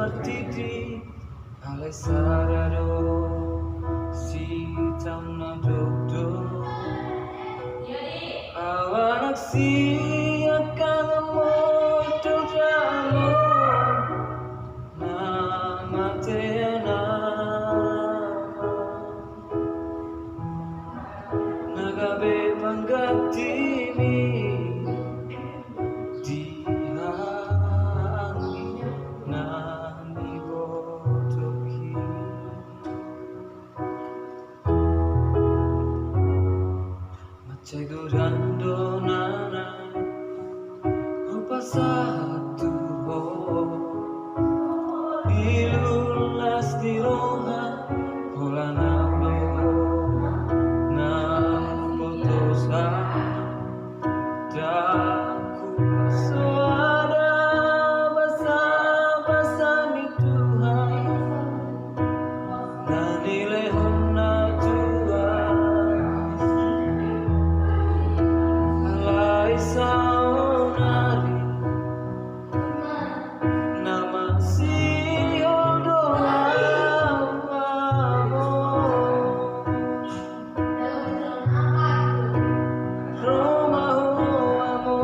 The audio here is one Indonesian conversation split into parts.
martiti alle sarado si tamna dokdo awan aksi akan moto jamo nama teana nagabe panggatimi Segurando nana rupa satu ho ilulas di roha pola nalo na potosa daku soada basa mi Tuhan na nilehon na saunari nama si odoamo Roma amo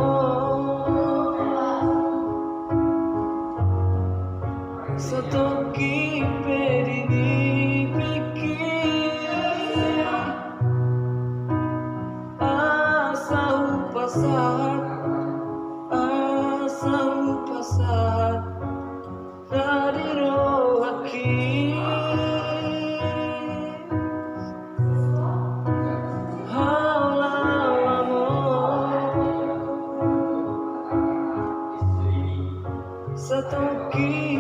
sotoki perini pikir asal pasar dari rohaki halawamo satoki